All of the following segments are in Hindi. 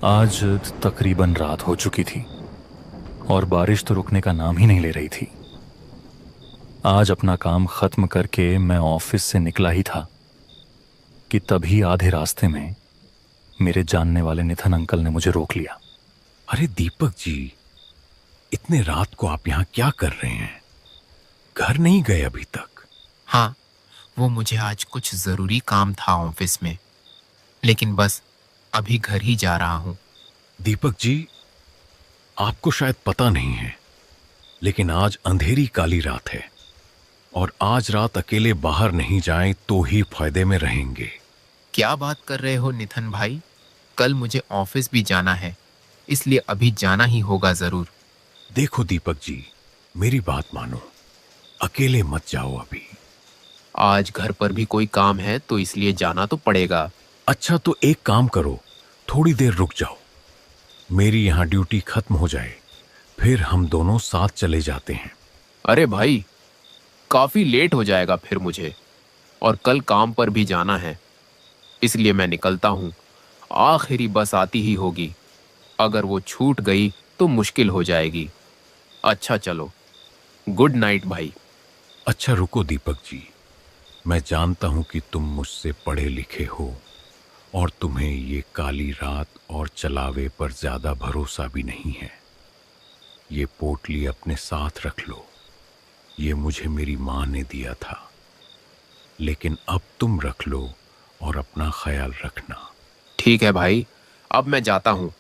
आज तकरीबन रात हो चुकी थी और बारिश तो रुकने का नाम ही नहीं ले रही थी। आज अपना काम खत्म करके मैं ऑफिस से निकला ही था कि तभी आधे रास्ते में मेरे जानने वाले निथन अंकल ने मुझे रोक लिया। अरे दीपक जी, इतने रात को आप यहाँ क्या कर रहे हैं? घर नहीं गए अभी तक? हाँ, वो मुझे आज कुछ ज़रूरी काम था ऑफिस में, लेकिन बस अभी घर ही जा रहा हूँ। दीपक जी, आपको शायद पता नहीं है, लेकिन आज अंधेरी काली रात है और आज रात अकेले बाहर नहीं जाएं तो ही फायदे में रहेंगे। क्या बात कर रहे हो निथन भाई? कल मुझे ऑफिस भी जाना है, इसलिए अभी जाना ही होगा ज़रूर। देखो दीपक जी, मेरी बात मानो, अकेले मत जाओ अभी। आज घर पर भी कोई काम है तो इसलिए जाना तो पड़ेगा। अच्छा तो एक काम करो, थोड़ी देर रुक जाओ, मेरी यहाँ ड्यूटी खत्म हो जाए, फिर हम दोनों साथ चले जाते हैं। अरे भाई, काफ़ी लेट हो जाएगा फिर मुझे, और कल काम पर भी जाना है, इसलिए मैं निकलता हूँ। आखिरी बस आती ही होगी, अगर वो छूट गई तो मुश्किल हो जाएगी। अच्छा चलो, गुड नाइट भाई। अच्छा रुको दीपक जी, मैं जानता हूं कि तुम मुझसे पढ़े लिखे हो और तुम्हें ये काली रात और चलावे पर ज्यादा भरोसा भी नहीं है। ये पोटली अपने साथ रख लो, ये मुझे मेरी माँ ने दिया था, लेकिन अब तुम रख लो और अपना ख्याल रखना। ठीक है भाई, अब मैं जाता हूँ।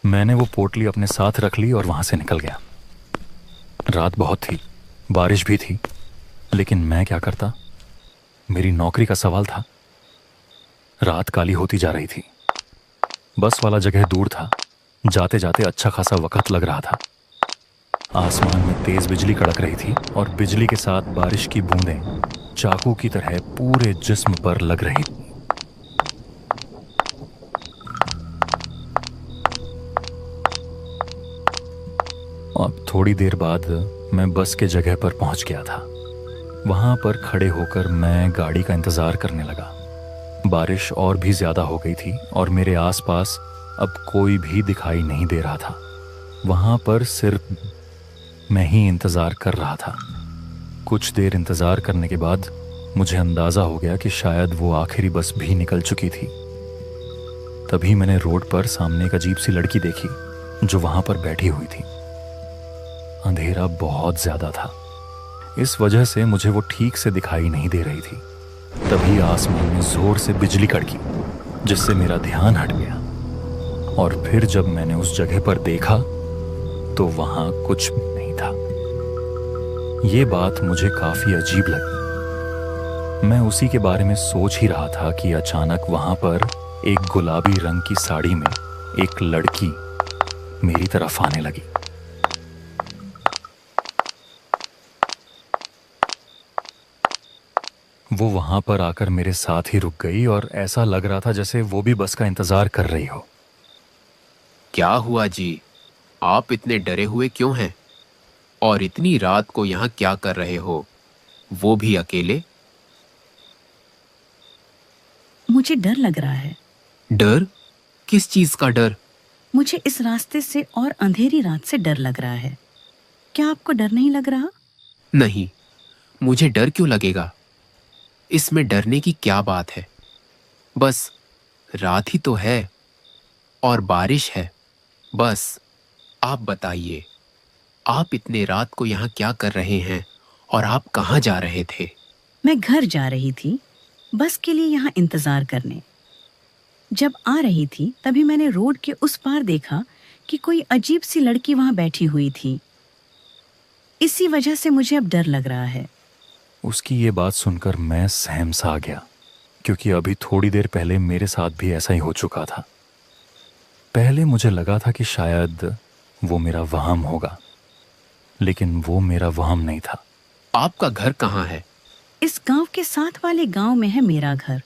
मैंने वो पोटली अपने साथ रख ली और वहां से निकल गया। रात बहुत थी, बारिश भी थी, लेकिन मैं क्या करता? मेरी नौकरी का सवाल था। रात काली होती जा रही थी, बस वाला जगह दूर था, जाते जाते अच्छा खासा वक्त लग रहा था। आसमान में तेज बिजली कड़क रही थी और बिजली के साथ बारिश की बूंदें चाकू की तरह पूरे जिस्म पर लग रही थी। अब थोड़ी देर बाद मैं बस के जगह पर पहुंच गया था। वहां पर खड़े होकर मैं गाड़ी का इंतजार करने लगा। बारिश और भी ज्यादा हो गई थी और मेरे आसपास अब कोई भी दिखाई नहीं दे रहा था। वहां पर सिर्फ मैं ही इंतजार कर रहा था। कुछ देर इंतजार करने के बाद मुझे अंदाजा हो गया कि शायद वो आखिरी बस भी निकल चुकी थी। तभी मैंने रोड पर सामने एक अजीब सी लड़की देखी जो वहां पर बैठी हुई थी। अंधेरा बहुत ज्यादा था, इस वजह से मुझे वो ठीक से दिखाई नहीं दे रही थी। तभी आसमान में जोर से बिजली कड़की, जिससे मेरा ध्यान हट गया। और फिर जब मैंने उस जगह पर देखा तो वहां कुछ नहीं था। ये बात मुझे काफी अजीब लगी। मैं उसी के बारे में सोच ही रहा था कि अचानक वहां पर एक गुलाबी रंग की साड़ी में एक लड़की मेरी तरफ आने लगी। वो वहां पर आकर मेरे साथ ही रुक गई और ऐसा लग रहा था जैसे वो भी बस का इंतजार कर रही हो। क्या हुआ जी? आप इतने डरे हुए क्यों हैं? और इतनी रात को यहाँ क्या कर रहे हो, वो भी अकेले? मुझे डर लग रहा है। डर? किस चीज का डर? मुझे इस रास्ते से और अंधेरी रात से डर लग रहा है। क्या आपको डर नहीं लग रहा? नहीं, मुझे डर क्यों लगेगा? इसमें डरने की क्या बात है? बस रात ही तो है और बारिश है, बस। आप बताइए, आप इतने रात को यहाँ क्या कर रहे हैं और आप कहाँ जा रहे थे? मैं घर जा रही थी, बस के लिए यहाँ इंतजार करने। जब आ रही थी तभी मैंने रोड के उस पार देखा कि कोई अजीब सी लड़की वहां बैठी हुई थी। इसी वजह से मुझे अब डर लग रहा है। उसकी ये बात सुनकर मैं सहम सा गया, क्योंकि अभी थोड़ी देर पहले मेरे साथ भी ऐसा ही हो चुका था। पहले मुझे लगा था कि शायद वो मेरा वहम होगा, लेकिन वो मेरा वहम नहीं था। आपका घर कहाँ है? इस गांव के साथ वाले गांव में है मेरा घर।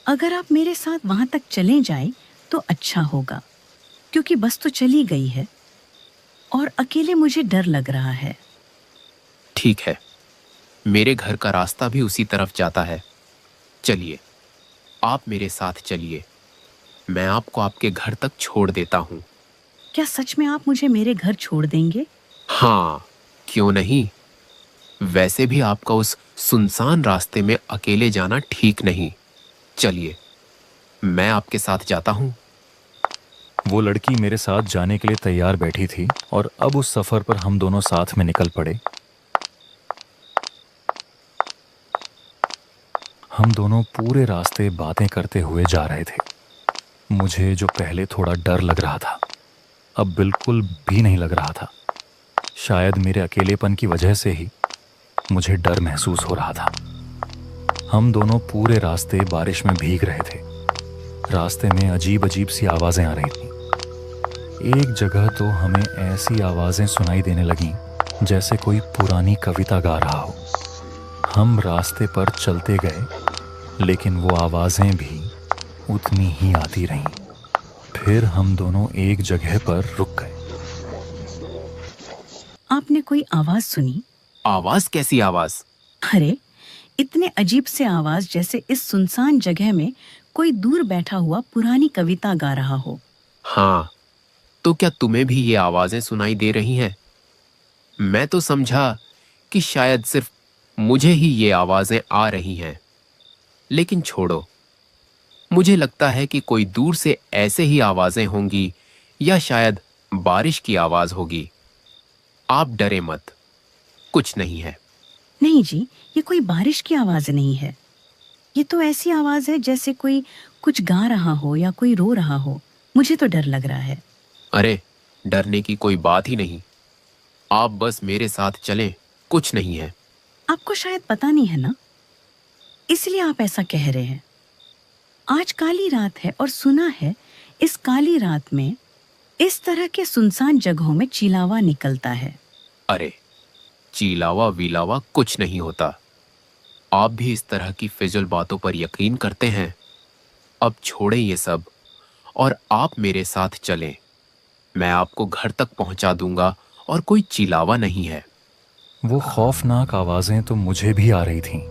अगर आप मेरे साथ वहां तक चले जाएं तो अच्छा होगा, क्योंकि बस तो चली गई है और अकेले मुझे डर लग रहा है। ठीक है, मेरे घर का रास्ता भी उसी तरफ जाता है। चलिए, आप मेरे साथ चलिए। मैं आपको आपके घर तक छोड़ देता हूँ। क्या सच में आप मुझे मेरे घर छोड़ देंगे? हाँ, क्यों नहीं। वैसे भी आपका उस सुनसान रास्ते में अकेले जाना ठीक नहीं। चलिए, मैं आपके साथ जाता हूँ। वो लड़की मेरे साथ जाने के लिए तैयार बैठी थी और अब उस सफर पर हम दोनों साथ में निकल पड़े। हम दोनों पूरे रास्ते बातें करते हुए जा रहे थे। मुझे जो पहले थोड़ा डर लग रहा था, अब बिल्कुल भी नहीं लग रहा था। शायद मेरे अकेलेपन की वजह से ही मुझे डर महसूस हो रहा था। हम दोनों पूरे रास्ते बारिश में भीग रहे थे। रास्ते में अजीब अजीब सी आवाज़ें आ रही थीं। एक जगह तो हमें ऐसी आवाज़ें सुनाई देने लगीं जैसे कोई पुरानी कविता गा रहा हो। हम रास्ते पर चलते गए, लेकिन वो आवाज़ें भी उतनी ही आती रहीं। फिर हम दोनों एक जगह पर रुक गए। आपने कोई आवाज सुनी? आवाज? कैसी आवाज? अरे, इतने अजीब से आवाज जैसे इस सुनसान जगह में कोई दूर बैठा हुआ पुरानी कविता गा रहा हो। हाँ, तो क्या तुम्हें भी ये आवाजें सुनाई दे रही हैं? मैं तो समझा कि शायद सिर्फ मुझे ही ये आवाजें आ रही हैं। लेकिन छोड़ो, मुझे लगता है कि कोई दूर से ऐसे ही आवाजें होंगी, या शायद बारिश की आवाज होगी। आप डरे मत, कुछ नहीं है। नहीं जी, ये कोई बारिश की आवाज नहीं है। ये तो ऐसी आवाज है जैसे कोई कुछ गा रहा हो या कोई रो रहा हो। मुझे तो डर लग रहा है। अरे, डरने की कोई बात ही नहीं। आप बस मेरे साथ चलें, कुछ नहीं है। आपको शायद पता नहीं है ना, इसलिए आप ऐसा कह रहे हैं। आज काली रात है और सुना है इस काली रात में इस तरह के सुनसान जगहों में चिलावा निकलता है। अरे, चिलावा वीलावा कुछ नहीं होता। आप भी इस तरह की फिजुल बातों पर यकीन करते हैं। अब छोड़ें ये सब और आप मेरे साथ चलें। मैं आपको घर तक पहुंचा दूंगा और कोई चिलावा नहीं है। वो खौफनाक आवाज़ें तो मुझे भी आ रही थीं,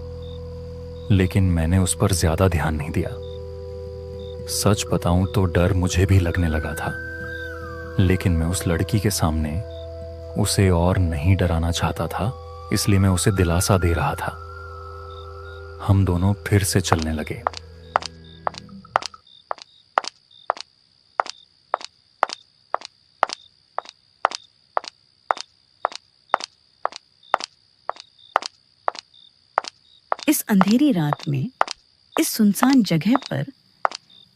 लेकिन मैंने उस पर ज़्यादा ध्यान नहीं दिया। सच बताऊं तो डर मुझे भी लगने लगा था, लेकिन मैं उस लड़की के सामने उसे और नहीं डराना चाहता था, इसलिए मैं उसे दिलासा दे रहा था। हम दोनों फिर से चलने लगे। इस अंधेरी रात में, इस सुनसान जगह पर,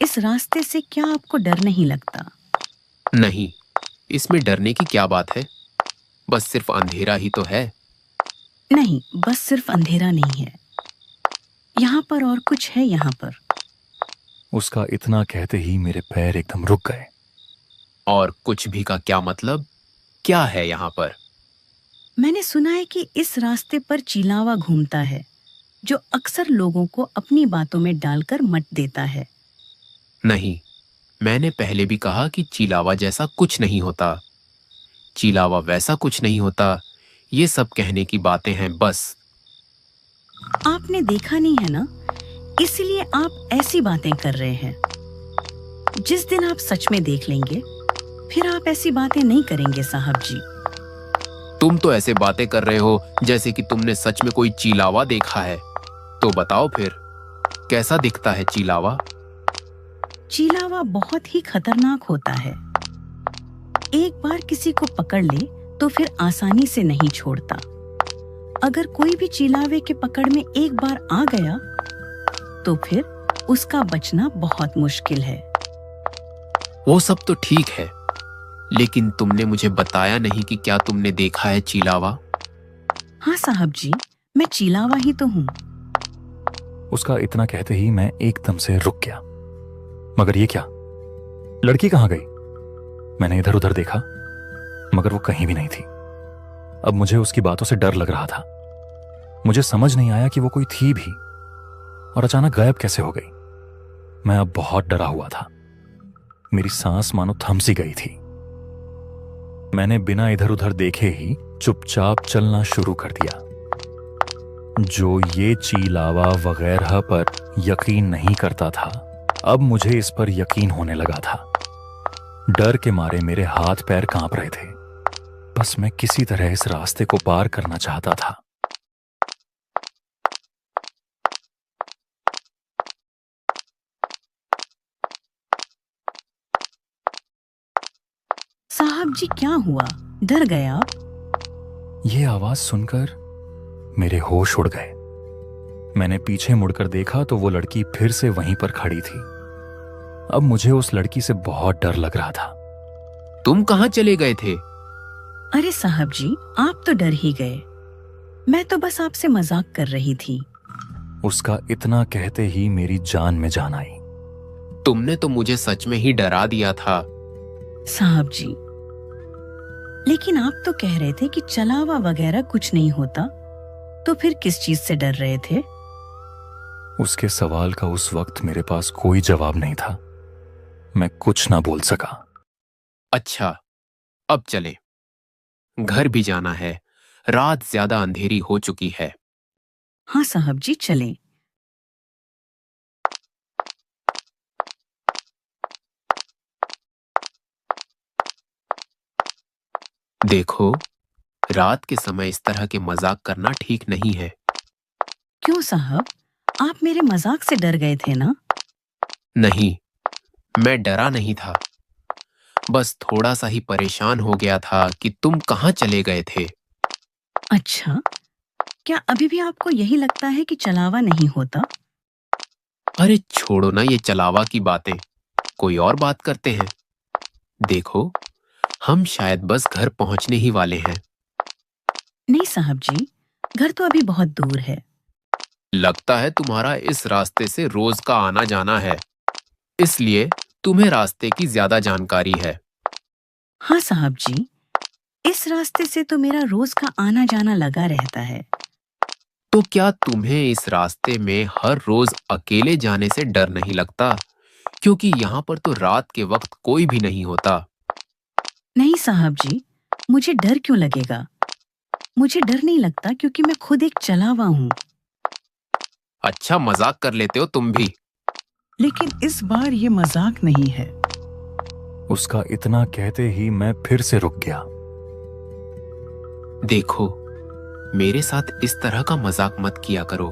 इस रास्ते से क्या आपको डर नहीं लगता? नहीं, इसमें डरने की क्या बात है? बस सिर्फ अंधेरा ही तो है। नहीं, बस सिर्फ अंधेरा नहीं है, यहाँ पर और कुछ है। यहाँ पर। उसका इतना कहते ही मेरे पैर एकदम रुक गए। और कुछ भी का क्या मतलब? क्या है यहाँ पर? मैंने सुना है कि इस रास्ते पर चिलावा घूमता है, जो अक्सर लोगों को अपनी बातों में डालकर मत देता है। नहीं, मैंने पहले भी कहा कि चिलावा जैसा कुछ नहीं होता। चिलावा वैसा कुछ नहीं होता। ये सब कहने की बातें हैं बस। आपने देखा नहीं है ना, इसलिए आप ऐसी बातें कर रहे हैं। जिस दिन आप सच में देख लेंगे, फिर आप ऐसी बातें नहीं करेंगे साहब जी। तुम तो ऐसे बातें कर रहे हो जैसे कि तुमने सच में कोई चिलावा देखा है। तो बताओ फिर, कैसा दिखता है चिलावा? चिलावा बहुत ही खतरनाक होता है। एक बार किसी को पकड़ ले तो फिर आसानी से नहीं छोड़ता। अगर कोई भी चिलावे के पकड़ में एक बार आ गया तो फिर उसका बचना बहुत मुश्किल है। वो सब तो ठीक है, लेकिन तुमने मुझे बताया नहीं कि क्या तुमने देखा है चिलावा। हाँ साहब जी, मैं चिलावा ही तो हूँ। उसका इतना कहते ही मैं एकदम से रुक गया। मगर ये क्या, लड़की कहाँ गई? मैंने इधर उधर देखा, मगर वो कहीं भी नहीं थी। अब मुझे उसकी बातों से डर लग रहा था। मुझे समझ नहीं आया कि वो कोई थी भी और अचानक गायब कैसे हो गई। मैं अब बहुत डरा हुआ था। मेरी सांस मानो थम सी गई थी। मैंने बिना इधर उधर देखे ही चुपचाप चलना शुरू कर दिया। जो ये चिलावा वगैरह पर यकीन नहीं करता था, अब मुझे इस पर यकीन होने लगा था। डर के मारे मेरे हाथ पैर कांप रहे थे। बस मैं किसी तरह इस रास्ते को पार करना चाहता था। साहब जी, क्या हुआ? डर गए आप? ये आवाज सुनकर मेरे होश उड़ गए। मैंने पीछे मुड़कर देखा तो वो लड़की फिर से वहीं पर खड़ी थी। अब मुझे उस लड़की से बहुत डर लग रहा था। तुम कहाँ चले गए थे? अरे साहब जी, आप तो डर ही गए। मैं तो बस आपसे मजाक कर रही थी। उसका इतना कहते ही मेरी जान में जान आई। तुमने तो मुझे सच में ही डरा दिया था। साहब जी, लेकिन आप तो कह रहे थे कि चलावा वगैरह कुछ नहीं होता, तो फिर किस चीज से डर रहे थे? उसके सवाल का उस वक्त मेरे पास कोई जवाब नहीं था। मैं कुछ ना बोल सका। अच्छा, अब चले, घर भी जाना है, रात ज्यादा अंधेरी हो चुकी है। हाँ साहब जी, चलें। देखो, रात के समय इस तरह के मजाक करना ठीक नहीं है। क्यों साहब, आप मेरे मजाक से डर गए थे ना? नहीं, मैं डरा नहीं था, बस थोड़ा सा ही परेशान हो गया था कि तुम कहाँ चले गए थे। अच्छा, क्या अभी भी आपको यही लगता है कि चलावा नहीं होता? अरे छोड़ो ना ये चलावा की बातें, कोई और बात करते हैं। देखो, हम शायद बस घर पहुंचने ही वाले हैं। नहीं साहब जी, घर तो अभी बहुत दूर है। लगता है तुम्हारा इस रास्ते से रोज का आना जाना है, इसलिए तुम्हें रास्ते की ज्यादा जानकारी है। हाँ साहब जी, इस रास्ते से तो मेरा रोज का आना जाना लगा रहता है। तो क्या तुम्हें इस रास्ते में हर रोज अकेले जाने से डर नहीं लगता? क्योंकि यहाँ पर तो रात के वक्त कोई भी नहीं होता। नहीं साहब जी, मुझे डर क्यों लगेगा? मुझे डर नहीं लगता क्योंकि मैं खुद एक चलावा हूँ। अच्छा, मजाक कर लेते हो तुम भी। लेकिन इस बार ये मजाक नहीं है। उसका इतना कहते ही मैं फिर से रुक गया। देखो, मेरे साथ इस तरह का मजाक मत किया करो।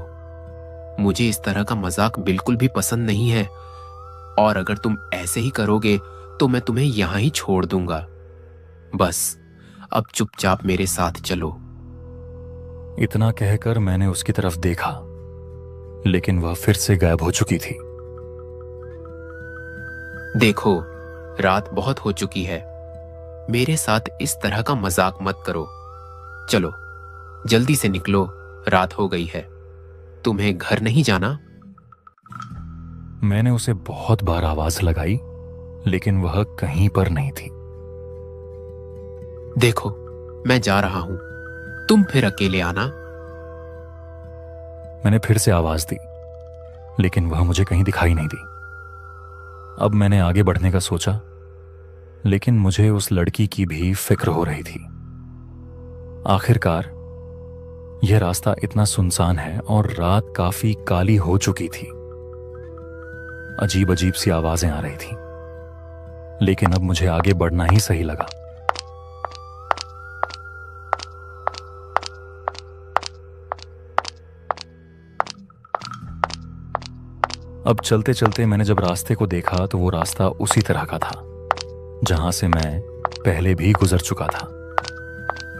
मुझे इस तरह का मजाक बिल्कुल भी पसंद नहीं है, और अगर तुम ऐसे ही करोगे तो मैं तुम्हें यहां ही छोड़ दूंगा। बस अब चुपचाप मेरे साथ चलो। इतना कहकर मैंने उसकी तरफ देखा, लेकिन वह फिर से गायब हो चुकी थी। देखो, रात बहुत हो चुकी है, मेरे साथ इस तरह का मजाक मत करो। चलो, जल्दी से निकलो, रात हो गई है। तुम्हें घर नहीं जाना? मैंने उसे बहुत बार आवाज लगाई, लेकिन वह कहीं पर नहीं थी। देखो, मैं जा रहा हूं, तुम फिर अकेले आना। मैंने फिर से आवाज दी, लेकिन वह मुझे कहीं दिखाई नहीं दी। अब मैंने आगे बढ़ने का सोचा, लेकिन मुझे उस लड़की की भी फिक्र हो रही थी। आखिरकार यह रास्ता इतना सुनसान है और रात काफी काली हो चुकी थी। अजीब अजीब सी आवाजें आ रही थी, लेकिन अब मुझे आगे बढ़ना ही सही लगा। अब चलते चलते मैंने जब रास्ते को देखा तो वो रास्ता उसी तरह का था जहां से मैं पहले भी गुजर चुका था।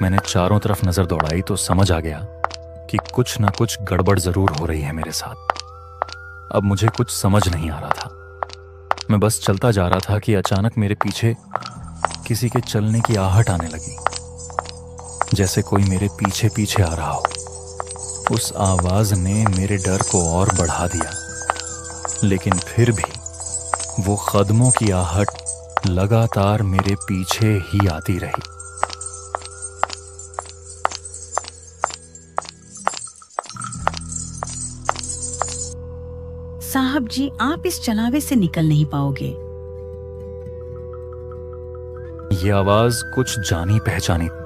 मैंने चारों तरफ नजर दौड़ाई तो समझ आ गया कि कुछ ना कुछ गड़बड़ जरूर हो रही है मेरे साथ। अब मुझे कुछ समझ नहीं आ रहा था। मैं बस चलता जा रहा था कि अचानक मेरे पीछे किसी के चलने की आहट आने लगी, जैसे कोई मेरे पीछे पीछे आ रहा हो। उस आवाज ने मेरे डर को और बढ़ा दिया, लेकिन फिर भी वो कदमों की आहट लगातार मेरे पीछे ही आती रही। साहब जी, आप इस चलावे से निकल नहीं पाओगे। ये आवाज कुछ जानी पहचानी थी,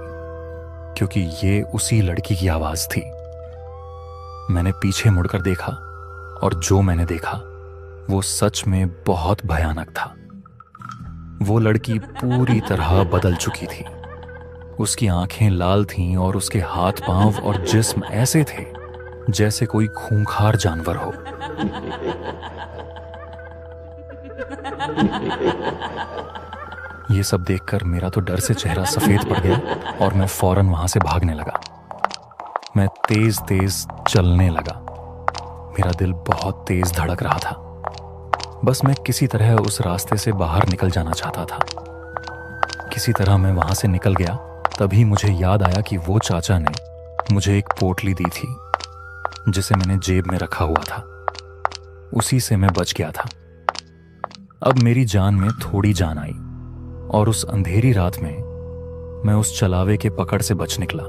क्योंकि ये उसी लड़की की आवाज थी। मैंने पीछे मुड़कर देखा और जो मैंने देखा वो सच में बहुत भयानक था। वो लड़की पूरी तरह बदल चुकी थी। उसकी आंखें लाल थीं और उसके हाथ पांव और जिस्म ऐसे थे जैसे कोई खूंखार जानवर हो। ये सब देखकर मेरा तो डर से चेहरा सफेद पड़ गया और मैं फौरन वहां से भागने लगा। मैं तेज तेज चलने लगा। मेरा दिल बहुत तेज धड़क रहा था। बस मैं किसी तरह उस रास्ते से बाहर निकल जाना चाहता था। किसी तरह मैं वहां से निकल गया। तभी मुझे याद आया कि वो चाचा ने मुझे एक पोटली दी थी जिसे मैंने जेब में रखा हुआ था। उसी से मैं बच गया था। अब मेरी जान में थोड़ी जान आई और उस अंधेरी रात में मैं उस चलावे के पकड़ से बच निकला।